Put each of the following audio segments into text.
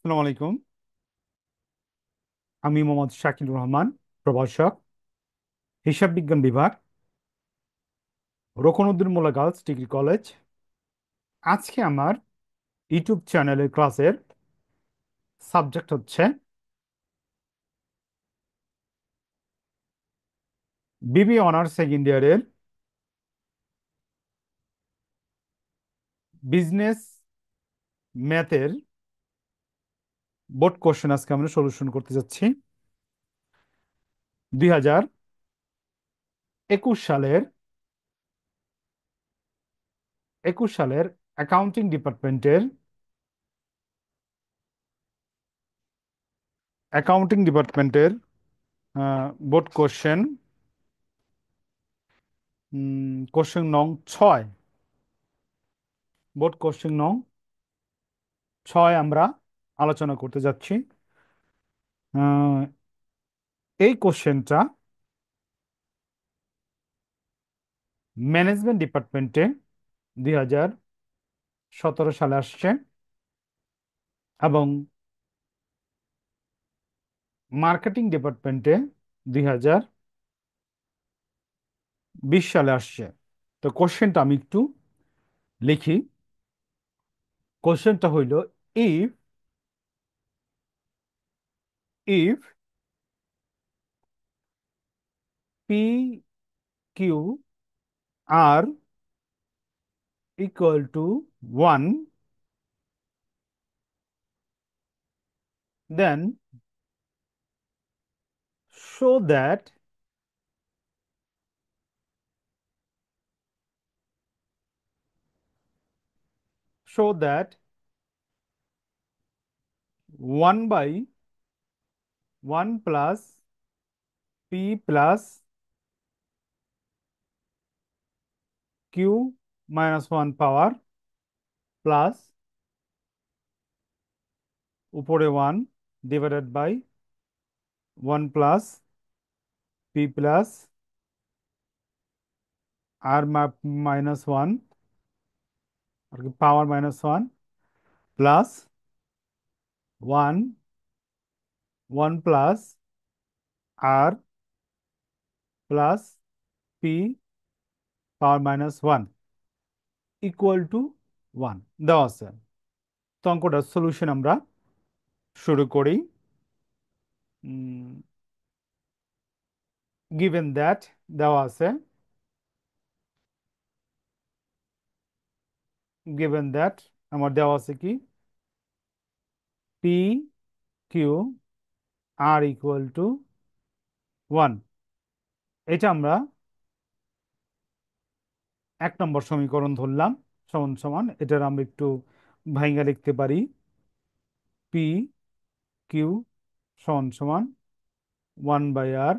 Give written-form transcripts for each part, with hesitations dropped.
আসসালামু আলাইকুম। আমি মোহাম্মদ শাকিল রহমান, প্রভাষক, হিসাব বিজ্ঞান বিভাগ, রোকনউদ্দিন মোল্লা গার্লস ডিগ্রি কলেজ। আজকে আমার ইউটিউব চ্যানেলের ক্লাসের সাবজেক্ট হচ্ছে বিবি অনার্স সেকেন্ড ইয়ারের বিজনেস ম্যাথের বোর্ড কোশ্চেন। আজকে আমরা সলিউশন করতে যাচ্ছি 2021 সালের অ্যাকাউন্টিং ডিপার্টমেন্টের অ্যাকাউন্টিং ডিপার্টমেন্টের বোর্ড কোশ্চেন, কোশ্চেন নং 6। বোর্ড কোশ্চেন নং 6 আমরা আলোচনা করতে যাচ্ছি। আহ, এই কোশ্চেনটা ম্যানেজমেন্ট ডিপার্টমেন্টে 2017 সালে আসছে এবং মার্কেটিং ডিপার্টমেন্টে 2020 সালে আসছে। তো কোশ্চেনটা আমি একটু লিখি। কোশ্চেনটা হইল, if if p q r equal to 1, then show that show that 1 by 1 plus p plus q minus 1 power plus উপরে 1 divided by 1 plus p plus r minus 1 আর কি power minus 1 plus 1 1 plus r plus p power minus 1 equal to 1 দেওয়া আছে। তো অঙ্কটার solution আমরা শুরু করি। Given that দেওয়া আছে, গিভেন দ্যাট আমার দেওয়া আছে কি p q r equal to 1। এটা আমরা 1 নম্বর সমীকরণ ধরলাম, সমান সমান এটার আমরা একটু ভাইঙ্গা লিখতে পারি। পি কিউ সমান সমান 1/r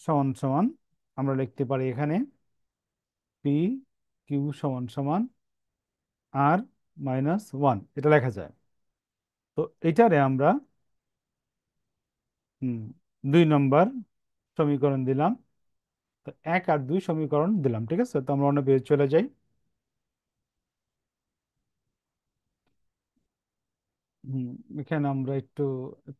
সমান সমান আমরা লিখতে পারি এখানে পি কিউ সমান সমান আর মাইনাস 1, এটা লেখা যায়। তো এটারে আমরা হুম 2 নম্বর সমীকরণ দিলাম। তো 1 আর 2 সমীকরণ দিলাম, ঠিক আছে। তো আমরা অন্য পেজে চলে যাই। হুম এখানে আমরা একটু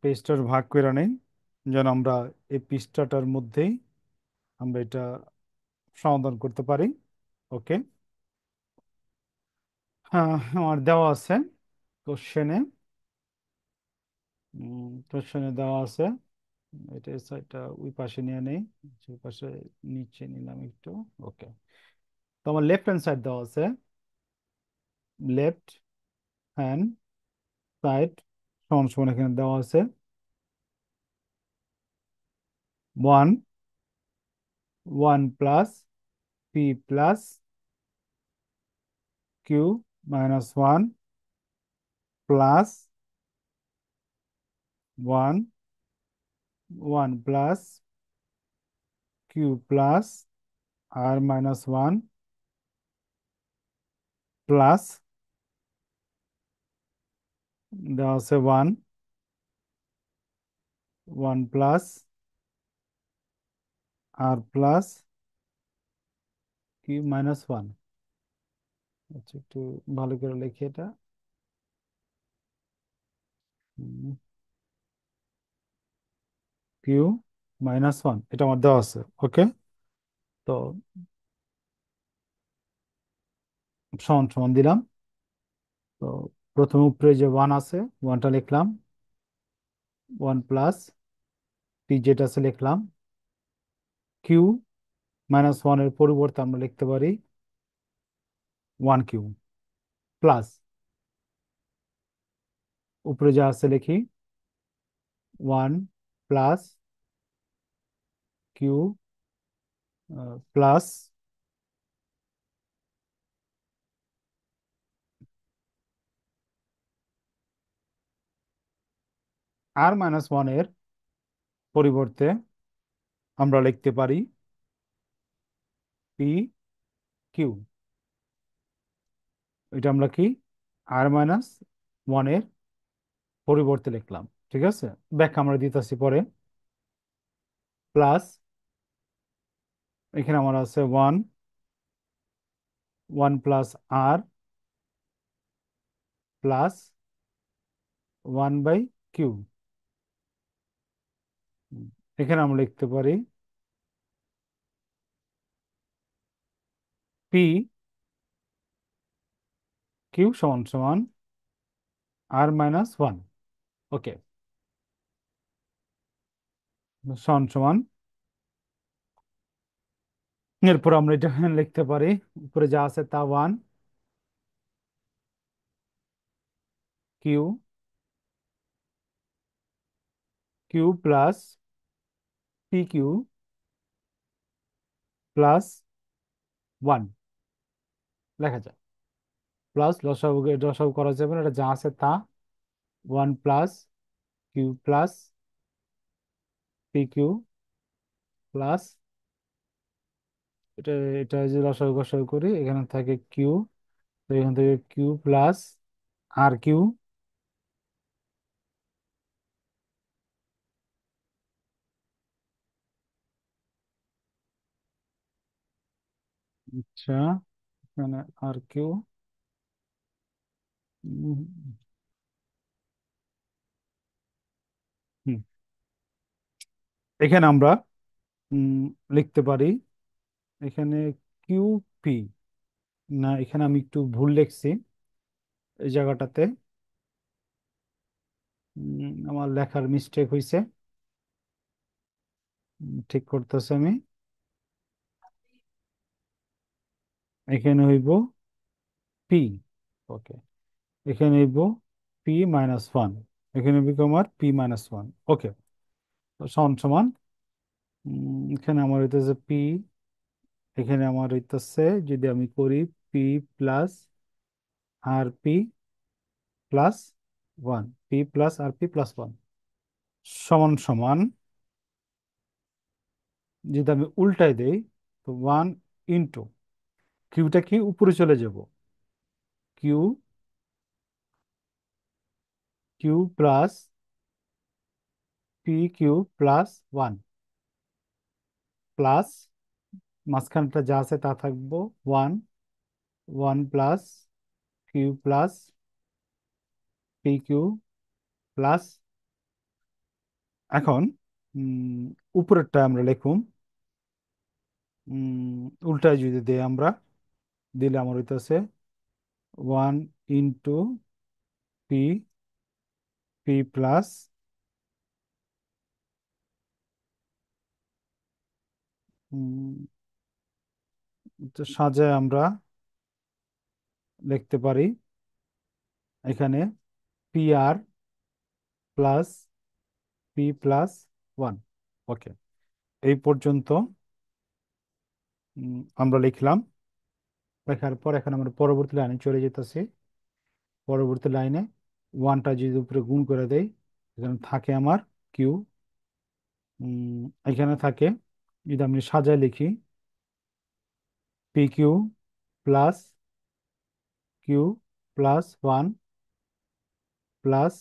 পেজটার ভাগ করে নেই, যেন আমরা এই পৃষ্ঠাটার মধ্যেই আমরা এটা সমাধান করতে পারি। ওকে, হ্যাঁ আমার দেওয়া আছে কোশ্চেনে, কোশ্চেনে দেওয়া আছে। এটা সাইডটা ওই পাশে নিয়ে নেই, ওই পাশে নিচে নিলাম একটু। ওকে, তো আমার লেফট হ্যান্ড সাইড দেওয়া আছে, লেফট হ্যান্ড সাইড সমান সমান এখানে দেওয়া আছে 1 1 plus p plus q minus 1 plus 1 1 plus q plus r minus 1 plus দেওয়া আছে 1 1 plus r plus q minus 1। আচ্ছা একটু ভালো করে লিখি এটা। কিউ মাইনাস ওয়ান, এটা আমার দেওয়া আছে। ওকে, তো সমান সমান দিলাম। তো প্রথমে উপরে যে ওয়ান আছে, ওয়ানটা লিখলাম। ওয়ান প্লাস পি যেটা আছে লিখলাম। কিউ মাইনাস ওয়ানের পরিবর্তে আমরা লিখতে পারি ওয়ান কিউ প্লাস, উপরে যা আছে লিখি one plus q plus r minus ওয়ানের পরিবর্তে আমরা লিখতে পারি পি কিউ। এটা আমরা কি আর মাইনাস ওয়ানের পরিবর্তে লিখলাম। ঠিক আছে, ব্যাখ্যা আমরা দিতেছি পরে। প্লাস এখানে আমার আছে one, one plus r plus one by q. এখানে আমরা লিখতে পারি পি কিউ সমান সমান আর মাইনাস ওয়ান। ওকে, সমান সমান। এরপর আমরা এটা লিখতে পারি, উপরে যা আছে তা one q, q plus p q plus one লেখা যায়। প্লাস লসাগু, লসাগু করা যাবে না, এটা যা আছে তা one plus q plus p q plus, এটা এটা যদি লসাগু গসাগু করি এখানে থাকে কিউ, তো এখান থেকে কিউ প্লাস আর কিউ। আচ্ছা, এখানে আর কিউ। এখানে আমরা উম, লিখতে পারি এখানে কিউ পি, না এখানে আমি একটু ভুল লিখছি এই জায়গাটাতে। আমার লেখার মিস্টেক হয়েছে, ঠিক করতেছি আমি। এখানে হইব পি। ওকে, এখানে হইব পি মাইনাস ওয়ান, এখানে হইব আমার পি মাইনাস ওয়ান। ওকে, সমান সমান। এখানে আমার হইতেছে পি, এখানে আমার হইতেছে যদি আমি করি p plus r p plus one, p plus r p plus one সমান সমান। যদি আমি উল্টাই দেই তো ওয়ান ইন্টু কিউটা কি উপরে চলে যাব, q, q plus p q plus one plus মাঝখানটা যা আছে তা থাকবো one, one plus q plus p q plus. এখন উপরেরটা আমরা লিখুন, উল্টায় যদি দেই আমরা, দিলে আমার হইতেছে one into P, P plus সাজায় আমরা লিখতে পারি এখানে P r plus p plus one. ওকে, এই পর্যন্ত আমরা লিখলাম। লেখার পর এখন আমরা পরবর্তী লাইনে চলে যেতেছি। পরবর্তী লাইনে ওয়ানটা যদি উপরে গুণ করে দেই, এখানে থাকে আমার কিউ, এখানে থাকে যদি আমি সাজায় লিখি p q plus q plus one plus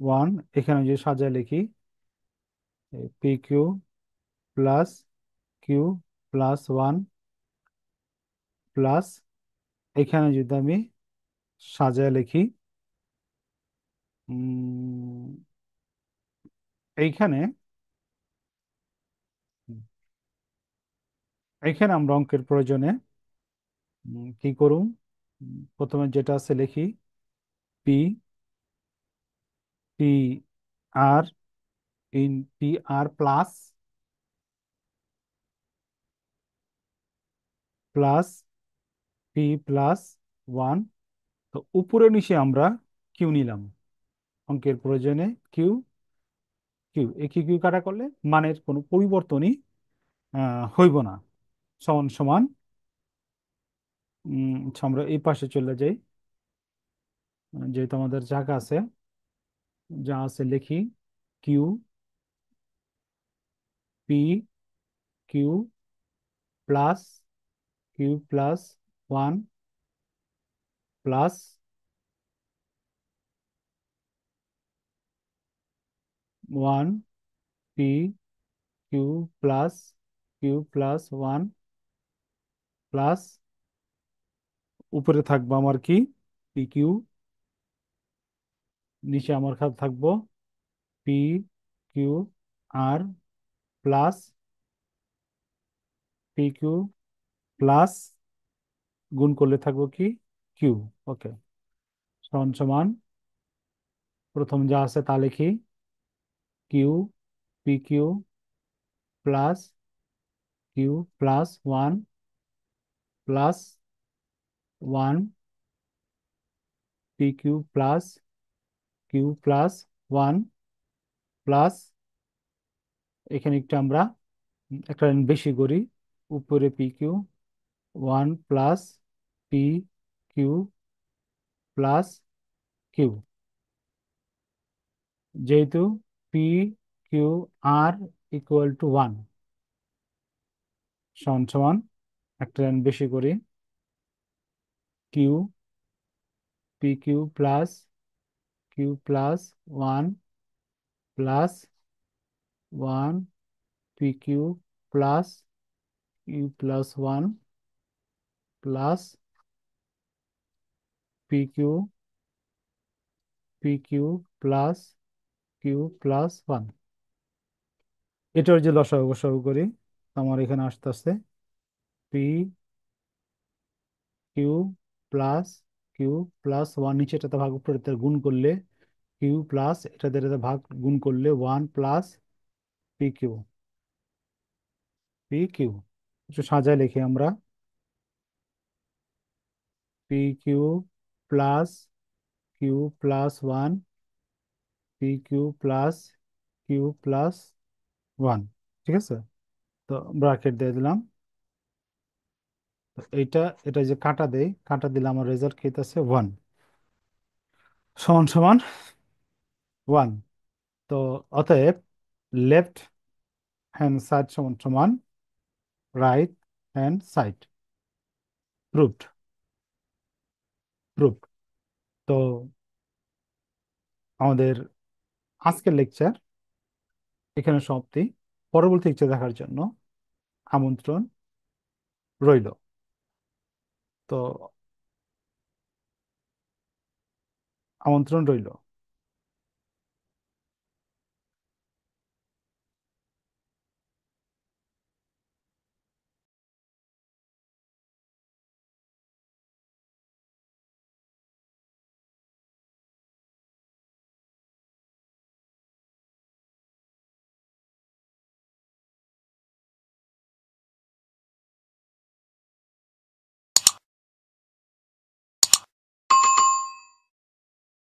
one, এখানে যদি সাজায় লিখি p q plus q plus one plus, এখানে যদি আমি সাজায় লিখি উম, এইখানে এইখানে আমরা অঙ্কের প্রয়োজনে কি করুম? প্রথমে যেটা আছে লিখি, p, p r, in p r plus, plus p plus one. তো উপরে নিচে আমরা কিউ নিলাম অঙ্কের প্রয়োজনে। কিউ, কিউ এ কিউ কিউ কাটা করলে মানের কোনো পরিবর্তনই হইব না। সমান সমান, আচ্ছা, আমরা এই পাশে চলে যাই। যেহেতু আমাদের জায়গা আছে, যা আছে লিখি, q, p, q plus, q plus one, plus one, p q plus, q plus one, plus উপরে থাকবো আমার কি, পি কিউ, নিচে আমার খাতে থাকবো পি কিউ আর, প্লাস পি কিউ প্লাস, গুণ করলে থাকবো কি, কিউ। ওকে, সমান সমান, প্রথম যা আছে তা লিখি, q, p q plus, q plus one, plus one, p q plus, q plus one, plus এখানে একটু আমরা একটা লাইন বেশি করি, উপরে p q one, plus p q plus q. যেহেতু p q r equal to one, সমান সমান একটা লাইন বেশি করি, q, p q plus, q plus one, plus one, p q plus, q plus one, plus p q, p q plus, q plus one. এটার যে লসাগু গসাগু করি, আমার এখানে আসতে আসতে p q plus, q plus one, নিচে এটাতে ভাগ উপরে এটাতে গুণ করলে কিউ প্লাস এটাতে এটাতে ভাগ গুণ করলে one, plus p q, p q একটু সাজায় লিখি আমরা, p q plus, q plus one, p q plus, q plus one. ঠিক আছে, তো ব্রাকেট দিয়ে দিলাম। তো এইটা, এটা যে কাটা দেই, কাটা দিলে আমার রেজাল্ট খেতেছে ওয়ান, সমান সমান ওয়ান। তো অতএব লেফট হ্যান্ড সাইড সমান সমান right hand side. Proved, proved. তো আমাদের আজকের লেকচার এখানে সমাপ্তি। পরবর্তী লেকচার দেখার জন্য আমন্ত্রণ রইল। তো আমন্ত্রণ রইল।